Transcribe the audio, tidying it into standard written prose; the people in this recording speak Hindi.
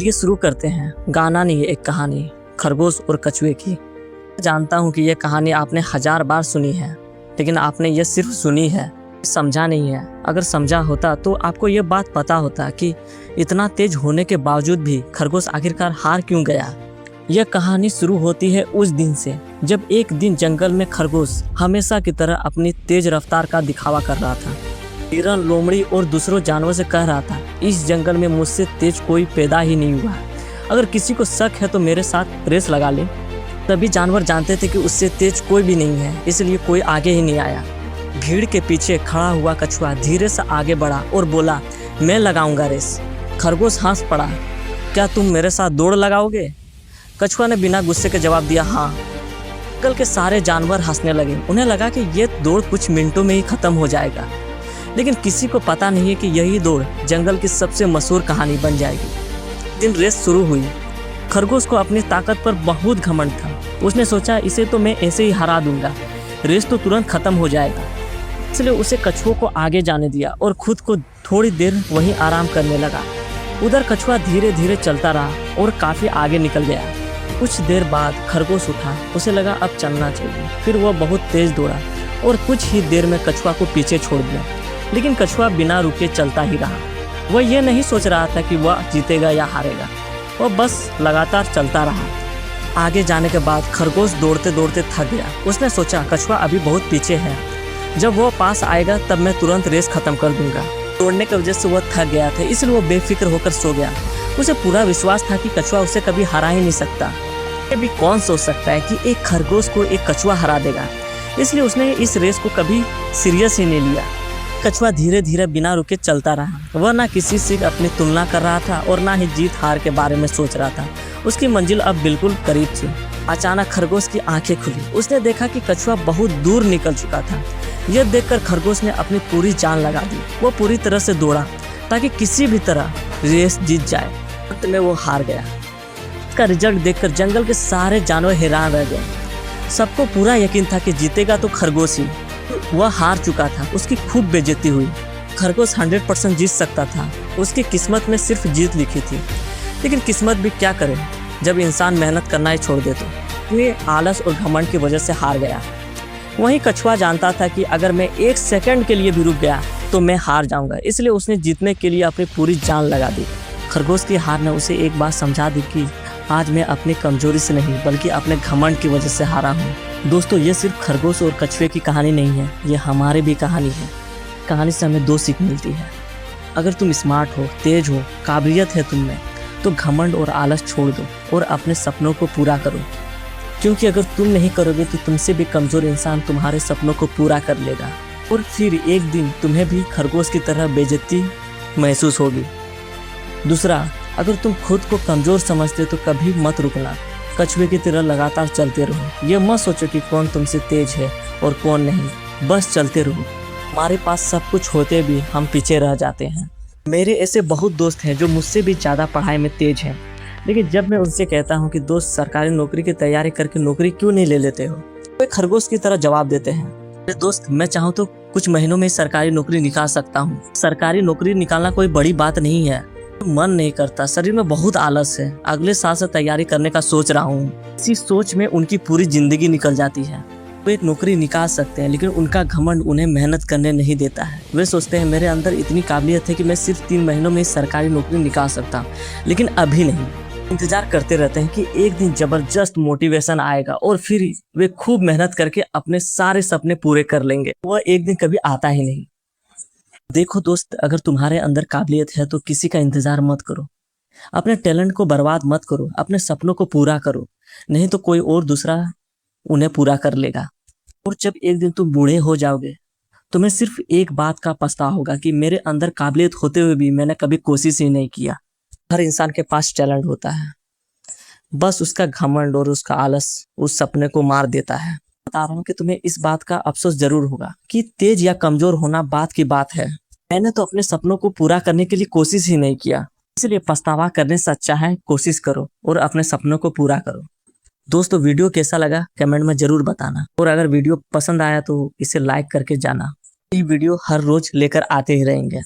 ये शुरू करते हैं गाना नहीं, एक कहानी खरगोश और कछुए की। जानता हूँ कि यह कहानी आपने 1000 बार सुनी है, लेकिन आपने ये सिर्फ सुनी है, समझा नहीं है। अगर समझा होता तो आपको ये बात पता होता कि इतना तेज होने के बावजूद भी खरगोश आखिरकार हार क्यों गया। यह कहानी शुरू होती है उस दिन से जब एक दिन जंगल में खरगोश हमेशा की तरह अपनी तेज रफ्तार का दिखावा कर रहा था। हिरन, लोमड़ी और दूसरों जानवरों से कह रहा था, इस जंगल में मुझसे तेज कोई पैदा ही नहीं हुआ। अगर किसी को शक है तो मेरे साथ रेस लगा ले। तभी जानवर जानते थे कि उससे तेज कोई भी नहीं है, इसलिए कोई आगे ही नहीं आया। भीड़ के पीछे खड़ा हुआ कछुआ धीरे से आगे बढ़ा और बोला, मैं लगाऊंगा रेस। खरगोश हंस पड़ा, क्या तुम मेरे साथ दौड़ लगाओगे? कछुआ ने बिना गुस्से के जवाब दिया, हाँ। जंगल के सारे जानवर हंसने लगे। उन्हें लगा कि ये दौड़ कुछ मिनटों में ही खत्म हो जाएगा, लेकिन किसी को पता नहीं है कि यही दौड़ जंगल की सबसे मशहूर कहानी बन जाएगी। दिन रेस शुरू हुई। खरगोश को अपनी ताकत पर बहुत घमंड था। उसने सोचा, इसे तो मैं ऐसे ही हरा दूंगा, रेस तो तुरंत खत्म हो जाएगा। इसलिए उसे कछुओं को आगे जाने दिया और खुद को थोड़ी देर वहीं आराम करने लगा। उधर कछुआ धीरे धीरे चलता रहा और काफी आगे निकल गया। कुछ देर बाद खरगोश उठा, उसे लगा अब चलना चाहिए। फिर वह बहुत तेज दौड़ा और कुछ ही देर में कछुआ को पीछे छोड़ दिया। लेकिन कछुआ बिना रुके चलता ही रहा। वह यह नहीं सोच रहा था कि वह जीतेगा या हारेगा, वह बस लगातार चलता रहा। आगे जाने के बाद खरगोश दौड़ते दौड़ते थक गया। उसने सोचा, कछुआ अभी बहुत पीछे है, जब वह पास आएगा तब मैं तुरंत रेस खत्म कर दूंगा। दौड़ने की वजह से वह थक गया था, इसलिए वह बेफिक्र होकर सो गया। उसे पूरा विश्वास था कि कछुआ उसे कभी हरा ही नहीं सकता। ये भी कौन सोच सकता है कि एक खरगोश को एक कछुआ हरा देगा, इसलिए उसने इस रेस को कभी सीरियस ही नहीं लिया। कछुआ धीरे धीरे बिना रुके चलता रहा। वह ना किसी से अपनी तुलना कर रहा था और ना ही जीत हार के बारे में सोच रहा था। उसकी मंजिल अब बिल्कुल करीब थी। अचानक खरगोश की आंखें खुली। उसने देखा कि कछुआ बहुत दूर निकल चुका था। यह देखकर खरगोश ने अपनी पूरी जान लगा दी। वो पूरी तरह से दौड़ा ताकि किसी भी तरह रेस जीत जाए। अंत में वो हार गया। इसका रिजल्ट देखकर जंगल के सारे जानवर हैरान रह गए। सबको पूरा यकीन था कि जीतेगा तो खरगोश ही। वह हार चुका था। उसकी खूब बेइज्जती हुई। खरगोश 100% जीत सकता था। उसकी किस्मत में सिर्फ जीत लिखी थी। लेकिन किस्मत भी क्या करे जब इंसान मेहनत करना ही छोड़ दे तो। ये आलस और घमंड की वजह से हार गया। वहीं कछुआ जानता था कि अगर मैं 1 सेकंड के लिए भी रुक गया तो मैं हार जाऊंगा, इसलिए उसने जीतने के लिए अपनी पूरी जान लगा दी। खरगोश की हार ने उसे एक बात समझा दी कि आज मैं अपनी कमजोरी से नहीं बल्कि अपने घमंड की वजह से हारा हूँ। दोस्तों, ये सिर्फ खरगोश और कछुए की कहानी नहीं है, ये हमारी भी कहानी है। कहानी से हमें 2 सीख मिलती है। अगर तुम स्मार्ट हो, तेज हो, काबिलियत है तुम में, तो घमंड और आलस छोड़ दो और अपने सपनों को पूरा करो। क्योंकि अगर तुम नहीं करोगे तो तुमसे भी कमजोर इंसान तुम्हारे सपनों को पूरा कर लेगा और फिर एक दिन तुम्हें भी खरगोश की तरह बेइज्जती महसूस होगी। दूसरा, अगर तुम खुद को कमजोर समझते तो कभी मत रुकना। कछुए की तरह लगातार चलते रहो। ये मत सोचो कि कौन तुमसे तेज है और कौन नहीं, बस चलते रहो। हमारे पास सब कुछ होते भी हम पीछे रह जाते हैं। मेरे ऐसे बहुत दोस्त हैं जो मुझसे भी ज़्यादा पढ़ाई में तेज हैं, लेकिन जब मैं उनसे कहता हूँ कि दोस्त सरकारी नौकरी की तैयारी करके नौकरी क्यों नहीं ले लेते हो, तो खरगोश की तरह जवाब देते हैं, अरे दोस्त, मैं चाहूँ तो कुछ महीनों में सरकारी नौकरी निकाल सकता हूँ। सरकारी नौकरी निकालना कोई बड़ी बात नहीं है। मन नहीं करता, शरीर में बहुत आलस है, अगले साल से तैयारी करने का सोच रहा हूँ। इसी सोच में उनकी पूरी जिंदगी निकल जाती है। वो एक नौकरी निकाल सकते हैं, लेकिन उनका घमंड उन्हें मेहनत करने नहीं देता है। वे सोचते हैं, मेरे अंदर इतनी काबिलियत है कि मैं सिर्फ 3 महीनों में सरकारी नौकरी निकाल सकता हूँ, लेकिन अभी नहीं। इंतजार करते रहते हैं कि एक दिन जबरदस्त मोटिवेशन आएगा और फिर वे खूब मेहनत करके अपने सारे सपने पूरे कर लेंगे। वह एक दिन कभी आता ही नहीं। देखो दोस्त, अगर तुम्हारे अंदर काबिलियत है तो किसी का इंतजार मत करो। अपने टैलेंट को बर्बाद मत करो, अपने सपनों को पूरा करो, नहीं तो कोई और दूसरा उन्हें पूरा कर लेगा। और जब एक दिन तुम बूढ़े हो जाओगे, तुम्हें सिर्फ एक बात का पछतावा होगा कि मेरे अंदर काबिलियत होते हुए भी मैंने कभी कोशिश ही नहीं किया। हर इंसान के पास टैलेंट होता है, बस उसका घमंड और उसका आलस उस सपने को मार देता है। बता रहा हूँ कि तुम्हें इस बात का अफसोस जरूर होगा कि तेज या कमजोर होना बात की बात है। मैंने तो अपने सपनों को पूरा करने के लिए कोशिश ही नहीं किया, इसलिए पछतावा करने से अच्छा है कोशिश करो और अपने सपनों को पूरा करो। दोस्तों, वीडियो कैसा लगा कमेंट में जरूर बताना, और अगर वीडियो पसंद आया तो इसे लाइक करके जाना। ये वीडियो हर रोज लेकर आते ही रहेंगे।